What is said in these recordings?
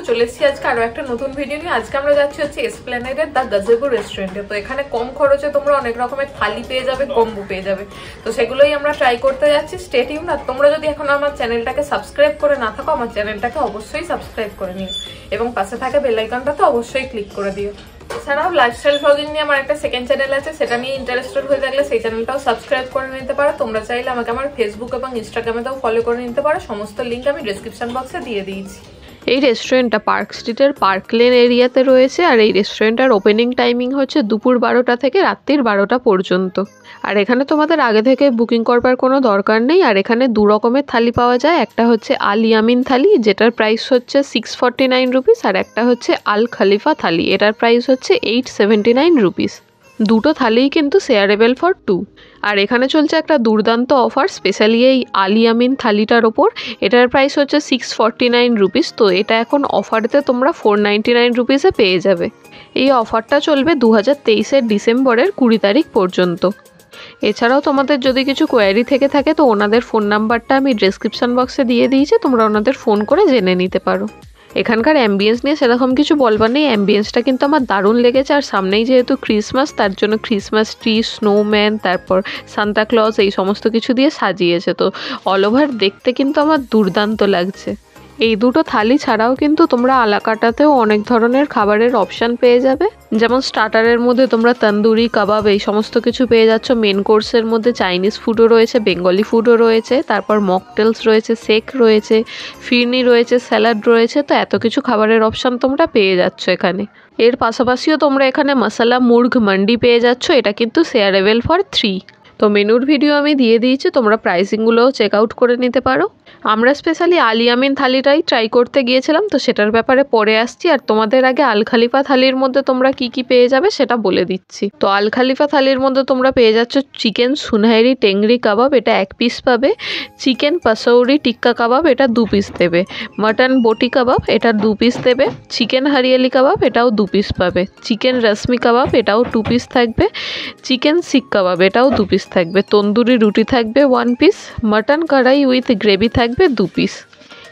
চলে এসেছি আজকে আরো একটা নতুন ভিডিও নিয়ে। আজকে আমরা যাচ্ছি হচ্ছে এসপ্ল্যানেডের দ্য গাজেবো রেস্টুরেন্টে। তো এখানে কম খরচে তোমরা অনেক রকমের থালি পেয়ে যাবে, কম্বো পেয়ে যাবে। তো সেগুলোই আমরা ট্রাই করতে যাচ্ছি। Stay tuned. আর তোমরা যদি এখন আমার চ্যানেলটাকে সাবস্ক্রাইব করে না থাকো, আমার চ্যানেলটাকে অবশ্যই সাবস্ক্রাইব করে নিও এবং পাশে থাকা বেল আইকনটাতে অবশ্যই ক্লিক করে দিও। এছাড়াও লাইফস্টাইল ব্লগিং নিয়ে আমার একটা সেকেন্ড চ্যানেল আছে, সেটা নিয়ে ইন্টারেস্টেড হয়ে থাকলে সেই চ্যানেলটাও সাবস্ক্রাইব করে নিতে পারো। তোমরা চাইলে আমাকে আমার ফেসবুক এবং ইনস্টাগ্রামেতেও ফলো করে নিতে পারো। সমস্ত লিঙ্ক আমি ডেসক্রিপশন বক্সে দিয়ে দিয়েছি। এই রেস্টুরেন্টটা পার্ক স্ট্রিটের পার্ক লেন এরিয়াতে রয়েছে। আর এই রেস্টুরেন্টটার ওপেনিং টাইমিং হচ্ছে দুপুর 12টা থেকে রাত্রির 12টা পর্যন্ত। আর এখানে তোমাদের আগে থেকে বুকিং করবার কোনো দরকার নেই। আর এখানে দু রকমের থালি পাওয়া যায়। একটা হচ্ছে আল ইয়ামিন থালি, যেটার প্রাইস হচ্ছে 649 রুপিস। আর একটা হচ্ছে আল খালিফা থালি, এটার প্রাইস হচ্ছে 879 রুপিস। দুটো থালিই কিন্তু শেয়ারেবল ফর টু। আর এখানে চলছে একটা দুর্দান্ত অফার, স্পেশালি এই আল ইয়ামিন থালিটার ওপর। এটার প্রাইস হচ্ছে 649 রুপিস। তো এটা এখন অফারেতে তোমরা 499 রুপিসে পেয়ে যাবে। এই অফারটা চলবে 2023-এর ডিসেম্বরের 20 তারিখ পর্যন্ত। এছাড়াও তোমাদের যদি কিছু কোয়ারি থেকে থাকে তো ওনাদের ফোন নাম্বারটা আমি ডেসক্রিপশন বক্সে দিয়ে দিয়েছি, তোমরা ওনাদের ফোন করে জেনে নিতে পারো। এখানকার অ্যাম্বিয়েন্স নিয়ে সেরকম কিছু বলবার নেই, অ্যাম্বিয়েন্সটা কিন্তু আমার দারুণ লেগেছে। আর সামনেই যেহেতু ক্রিসমাস, তার জন্য ক্রিসমাস ট্রি, স্নোম্যান, তারপর সান্তা ক্লজ এই সমস্ত কিছু দিয়ে সাজিয়েছে। তো অল ওভার দেখতে কিন্তু আমার দুর্দান্ত লাগছে। এই দুটো থালি ছাড়াও কিন্তু তোমরা আলাকাটাতেও অনেক ধরনের খাবারের অপশান পেয়ে যাবে। যেমন স্টার্টারের মধ্যে তোমরা তন্দুরি, কাবাব এই সমস্ত কিছু পেয়ে যাচ্ছ। মেন কোর্সের মধ্যে চাইনিজ ফুডও রয়েছে, বেঙ্গলি ফুডও রয়েছে, তারপর মকটেলস রয়েছে, শেক রয়েছে, ফিরনি রয়েছে, স্যালাড রয়েছে। তো এত কিছু খাবারের অপশান তোমরা পেয়ে যাচ্ছ এখানে। এর পাশাপাশিও তোমরা এখানে মশলা মুর্গ মান্ডি পেয়ে যাচ্ছ, এটা কিন্তু শেয়ারেবল ফর 3। তো মেনুর ভিডিও আমি দিয়ে দিয়েছি, তোমরা প্রাইসিংগুলোও চেক আউট করে নিতে পারো। আমরা স্পেশালি আল ইয়ামিন থালিটাই ট্রাই করতে গিয়েছিলাম, তো সেটার ব্যাপারে পরে আসছি। আর তোমাদের আগে আল খালিফা থালির মধ্যে তোমরা কি কি পেয়ে যাবে সেটা বলে দিচ্ছি। তো আল খালিফা থালির মধ্যে তোমরা পেয়ে যাচ্ছ চিকেন সুনহারি টেংরি কাবাব, এটা 1 পিস পাবে। চিকেন পাসৌরি টিক্কা কাবাব, এটা 2 পিস দেবে। মাটন বটি কাবাব, এটা 2 পিস দেবে। চিকেন হরিয়ালি কাবাব, এটাও 2 পিস পাবে। চিকেন রসমি কাবাব, এটাও 2 পিস থাকবে। চিকেন শিক কাবাব, এটাও 2 পিস থাকবে। তন্দুরি রুটি থাকবে 1 পিস। মাটন কড়াই উইথ গ্রেভি থাকবে 2 পিস।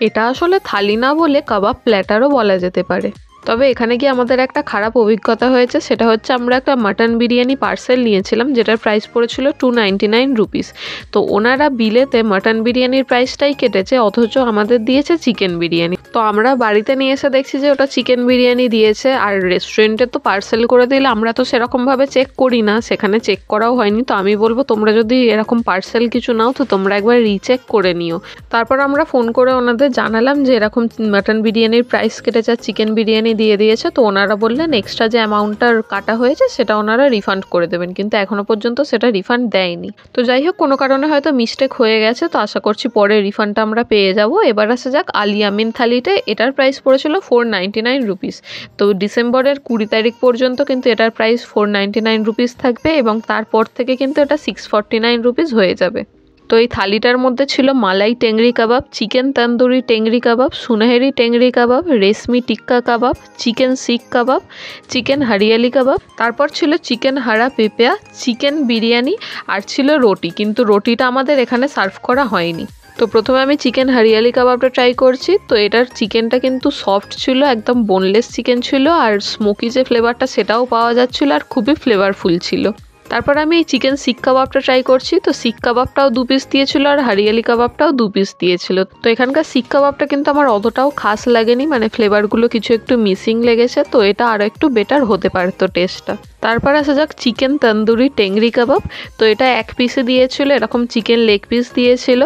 এটা আসলে থালি না বলে কাবাব প্ল্যাটারও বলা যেতে পারে। তবে এখানে গিয়ে আমাদের একটা খারাপ অভিজ্ঞতা হয়েছে, সেটা হচ্ছে আমরা একটা মাটন বিরিয়ানি পার্সেল নিয়েছিলাম, যেটার প্রাইস পড়েছিল 299 রুপিস। তো ওনারা বিলেতে মাটন বিরিয়ানির প্রাইসটাই কেটেছে, অথচ আমাদের দিয়েছে চিকেন বিরিয়ানি। তো আমরা বাড়িতে নিয়ে এসে দেখছি যে ওটা চিকেন বিরিয়ানি দিয়েছে। আর রেস্টুরেন্টে তো পার্সেল করে দিলে আমরা তো সেরকমভাবে চেক করি না, সেখানে চেক করাও হয়নি। তো আমি বলবো তোমরা যদি এরকম পার্সেল কিছু নাও তো তোমরা একবার রিচেক করে নিও। তারপর আমরা ফোন করে ওনাদের জানালাম যে এরকম মাটন বিরিয়ানির প্রাইস কেটেছে আর চিকেন বিরিয়ানি দিয়ে দিয়েছে। তো ওনারা বললেন এক্সট্রা যে অ্যামাউন্টটা কাটা হয়েছে সেটা ওনারা রিফান্ড করে দেবেন, কিন্তু এখনো পর্যন্ত সেটা রিফান্ড দেয়নি। তো যাই হোক, কোনো কারণে হয়তো মিস্টেক হয়ে গেছে, তো আশা করছি পরে রিফান্ডটা আমরা পেয়ে যাব। এবার আসা যাক আল ইয়ামিন থালিতে। এটার প্রাইস পড়েছিল 499 রুপিস। তো ডিসেম্বরের 20 তারিখ পর্যন্ত কিন্তু এটার প্রাইস 499 রুপিস থাকবে এবং তারপর থেকে কিন্তু এটা 649 রুপিস হয়ে যাবে। তো এই থালিটার মধ্যে ছিল মালাই টেংরি কাবাব, চিকেন তন্দুরি টেংরি কাবাব, সুনহেরি টেংরি কাবাব, রেশমি টিক্কা কাবাব, চিকেন শিক কাবাব, চিকেন হরিয়ালি কাবাব, তারপর ছিল চিকেন হাড়া পেঁপেয়া, চিকেন বিরিয়ানি আর ছিল রুটি, কিন্তু রুটিটা আমাদের এখানে সার্ভ করা হয়নি। তো প্রথমে আমি চিকেন হরিয়ালি কাবাবটা ট্রাই করছি। তো এটার চিকেনটা কিন্তু সফট ছিল, একদম বোনলেস চিকেন ছিল। আর স্মোকি যে ফ্লেভারটা সেটাও পাওয়া যাচ্ছিল আর খুবই ফ্লেভারফুল ছিল। তারপর আমি এই চিকেন শিক কাবাবটা ট্রাই করছি। তো শিক কাবাবটাও 2 পিস দিয়েছিল আর হরিয়ালি কাবাবটাও 2 পিস দিয়েছিল। তো এখানকার শিক কাবাবটা কিন্তু আমার অতটাও খাস লাগেনি, মানে ফ্লেভারগুলো কিছু একটু মিসিং লেগেছে। তো এটা আরও একটু বেটার হতে পারতো টেস্টটা। তারপর আসা যাক চিকেন তন্দুরি টেংরি কাবাব। তো এটা 1 পিসে দিয়েছিল, এরকম চিকেন লেগ পিস দিয়েছিল।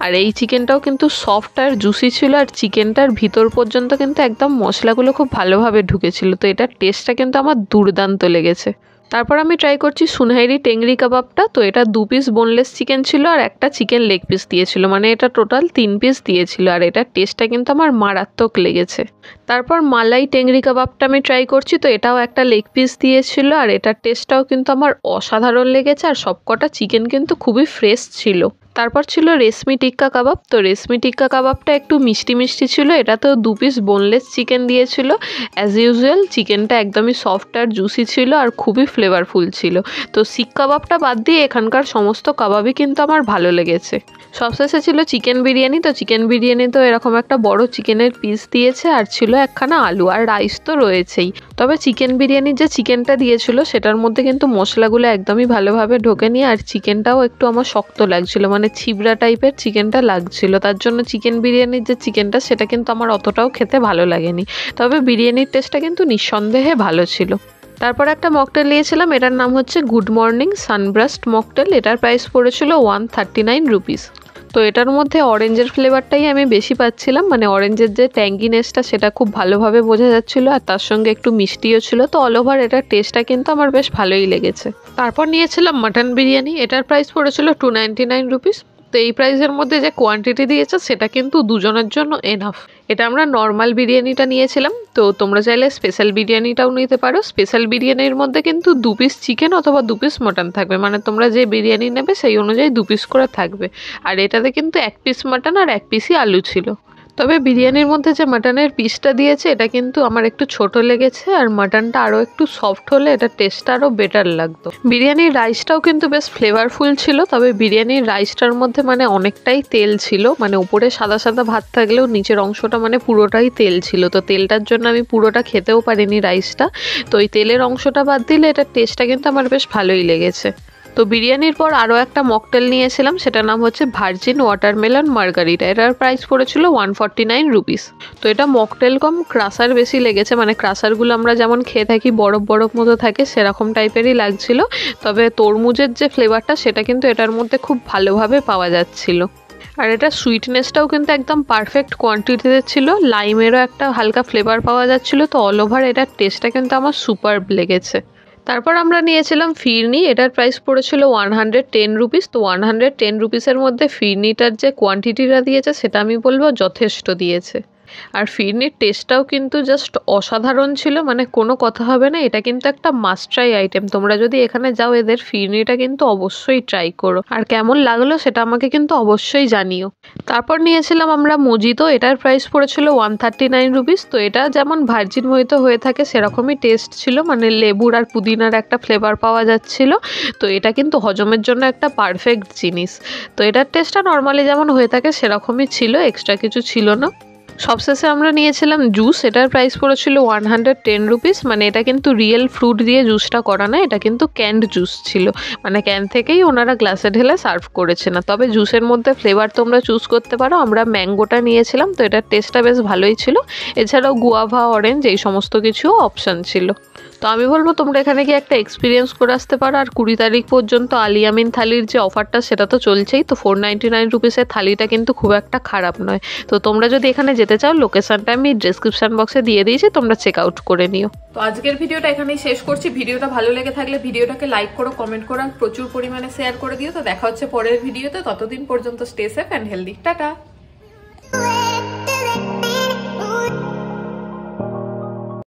আর এই চিকেনটাও কিন্তু সফট আর জুসি ছিল, আর চিকেনটার ভিতর পর্যন্ত কিন্তু একদম মশলাগুলো খুব ভালোভাবে ঢুকেছিল। তো এটার টেস্টটা কিন্তু আমার দুর্দান্ত লেগেছে। তারপর আমি ট্রাই করছি সুনহারি টেংরি কাবাবটা। তো এটা 2 পিস বোনলেস চিকেন ছিল আর একটা চিকেন লেগ পিস দিয়েছিল, মানে এটা টোটাল 3 পিস দিয়েছিল। আর এটার টেস্টটা কিন্তু আমার মারাত্মক লেগেছে। তারপর মালাই টেংরি কাবাবটা আমি ট্রাই করছি। তো এটাও একটা লেগ পিস দিয়েছিল আর এটার টেস্টটাও কিন্তু আমার অসাধারণ লেগেছে। আর সবকটা চিকেন কিন্তু খুবই ফ্রেশ ছিল। তারপর ছিল রেশমি টিক্কা কাবাব। তো রেশমি টিক্কা কাবাবটা একটু মিষ্টি মিষ্টি ছিল। এটাতেও 2 পিস বোনলেস চিকেন দিয়েছিল। অ্যাজ ইউজুয়াল চিকেনটা একদমই সফট আর জুসি ছিল আর খুবই ফ্লেভারফুল ছিল। তো শিক কাবাবটা বাদ দিয়ে এখানকার সমস্ত কাবাবই কিন্তু আমার ভালো লেগেছে। সবশেষে ছিল চিকেন বিরিয়ানি। তো চিকেন বিরিয়ানি তো এরকম একটা বড় চিকেনের পিস দিয়েছে, আর ছিল একখানা আলু, আর রাইস তো রয়েছেই। তবে চিকেন বিরিয়ানির যে চিকেনটা দিয়েছিল সেটার মধ্যে কিন্তু মশলাগুলো একদমই ভালোভাবে ঢোকেনি, আর চিকেনটাও একটু আমার শক্ত লাগছিল, মানে ছিবড়া টাইপের চিকেনটা লাগছিল। তার জন্য চিকেন বিরিয়ানির যে চিকেনটা সেটা কিন্তু আমার অতটাও খেতে ভালো লাগেনি। তবে বিরিয়ানির টেস্টটা কিন্তু নিঃসন্দেহে ভালো ছিল। তারপর একটা মকটেল নিয়েছিলাম, এটার নাম হচ্ছে গুড মর্নিং সানব্রাস্ট মকটেল। এটার প্রাইস পড়েছিল 139 রুপিস। তো এটার মধ্যে অরেঞ্জের ফ্লেভারটাই আমি বেশি পাচ্ছিলাম, মানে অরেঞ্জের যে ট্যাঙ্গিনেসটা সেটা খুব ভালোভাবে বোঝা যাচ্ছিলো, আর তার সঙ্গে একটু মিষ্টিও ছিল। তো অল ওভার এটার টেস্টটা কিন্তু আমার বেশ ভালোই লেগেছে। তারপর নিয়েছিলাম মাটন বিরিয়ানি। এটার প্রাইস পড়েছিল 299 রুপিস। তো এই প্রাইসের মধ্যে যে কোয়ান্টিটি দিয়েছে সেটা কিন্তু দুজনের জন্য এনাফ। এটা আমরা নর্মাল বিরিয়ানিটা নিয়েছিলাম, তো তোমরা চাইলে স্পেশাল বিরিয়ানিটাও নিতে পারো। স্পেশাল বিরিয়ানির মধ্যে কিন্তু 2 পিস চিকেন অথবা 2 পিস মটন থাকবে, মানে তোমরা যে বিরিয়ানি নেবে সেই অনুযায়ী 2 পিস করে থাকবে। আর এটাতে কিন্তু 1 পিস মটন আর 1 পিসই আলু ছিল। তবে বিরিয়ানির মধ্যে যে মাটনের পিসটা দিয়েছে এটা কিন্তু আমার একটু ছোট লেগেছে, আর মাটনটা আরও একটু সফট হলে এটা টেস্টটা আরও বেটার লাগতো। বিরিয়ানির রাইসটাও কিন্তু বেশ ফ্লেভারফুল ছিল, তবে বিরিয়ানির রাইসটার মধ্যে মানে অনেকটাই তেল ছিল, মানে উপরে সাদা সাদা ভাত থাকলেও নিচের অংশটা মানে পুরোটাই তেল ছিল। তো তেলটার জন্য আমি পুরোটা খেতেও পারিনি রাইসটা। তো ওই তেলের অংশটা বাদ দিলে এটার টেস্টটা কিন্তু আমার বেশ ভালোই লেগেছে। তো বিরিয়ানির পর আরও একটা মকটেল নিয়েছিলাম, সেটার নাম হচ্ছে ভার্জিন ওয়াটারমেলন মার্গারিটা। এটার প্রাইস পড়েছিল 149 রুপিস। তো এটা মকটেল কম ক্রাসার বেশি লেগেছে, মানে ক্রাসারগুলো আমরা যেমন খেয়ে থাকি বরফ বরফ মতো থাকে সেরকম টাইপেরই লাগছিল। তবে তরমুজের যে ফ্লেভারটা সেটা কিন্তু এটার মধ্যে খুব ভালোভাবে পাওয়া যাচ্ছিল। আর এটা সুইটনেসটাও কিন্তু একদম পারফেক্ট কোয়ান্টিটিতে ছিল, লাইমেরও একটা হালকা ফ্লেভার পাওয়া যাচ্ছিল। তো অল ওভার এটার টেস্টটা কিন্তু আমার সুপারব লেগেছে। তারপর আমরা নিয়েছিলাম ফিরনি। এটার প্রাইস পড়েছিল 110 রুপিস। তো 110 রুপিসের মধ্যে ফিরনিটার যে কোয়ান্টিটিটা দিয়েছে সেটা আমি বলবো যথেষ্ট দিয়েছে। আর ফিরনির টেস্টটাও কিন্তু জাস্ট অসাধারণ ছিল, মানে কোনো কথা হবে না, এটা কিন্তু একটা মাস্ট ট্রাই আইটেম। তোমরা যদি এখানে যাও এদের ফিরনিটা কিন্তু অবশ্যই ট্রাই করো, আর কেমন লাগলো সেটা আমাকে কিন্তু অবশ্যই জানিও। তারপর নিয়েছিলাম আমরা মজিতো। এটার প্রাইস পড়েছিল 139 রুপিস। তো এটা যেমন ভার্জিন মজিতো হয়ে থাকে সেরকমই টেস্ট ছিল, মানে লেবুর আর পুদিনার একটা ফ্লেভার পাওয়া যাচ্ছিল। তো এটা কিন্তু হজমের জন্য একটা পারফেক্ট জিনিস। তো এটার টেস্টটা নর্মালি যেমন হয়ে থাকে সেরকমই ছিল, এক্সট্রা কিছু ছিল না। সবশেষে আমরা নিয়েছিলাম জুস। এটার প্রাইস পড়েছিল 110 রুপিস। মানে এটা কিন্তু রিয়েল ফ্রুট দিয়ে জুসটা করা না, এটা কিন্তু ক্যান্ড জুস ছিল, মানে ক্যান থেকেই ওনারা গ্লাসে ঢেলে সার্ভ করেছে না। তবে জুসের মধ্যে ফ্লেভার তোমরা চুজ করতে পারো, আমরা ম্যাঙ্গোটা নিয়েছিলাম। তো এটার টেস্টটা বেশ ভালোই ছিল। এছাড়াও গুয়াভা, অরেঞ্জ এই সমস্ত কিছুও অপশান ছিল। তো আমি বলবো তোমরা এখানে গিয়ে একটা এক্সপিরিয়েন্স করে আসতে পারো। আর 20 তারিখ পর্যন্ত আলিয়ামিন থালির যে অফারটা সেটা তো চলছেই। তো 499 রুপিসের থালিটা কিন্তু খুব একটা খারাপ নয়। তো তোমরা যদি এখানে যেতে চাও লোকেশনটা আমি ডেসক্রিপশন বক্সে দিয়ে দিয়েছি, তোমরা চেক আউট করে নিও। তো আজকের ভিডিওটা এখানেই শেষ করছি। ভিডিওটা ভালো লেগে থাকলে ভিডিওটাকে লাইক করো, কমেন্ট করো, আর প্রচুর পরিমাণে শেয়ার করে দিও। তো দেখা হচ্ছে পরের ভিডিওতে। ততদিন পর্যন্ত stay safe and healthy. Tata.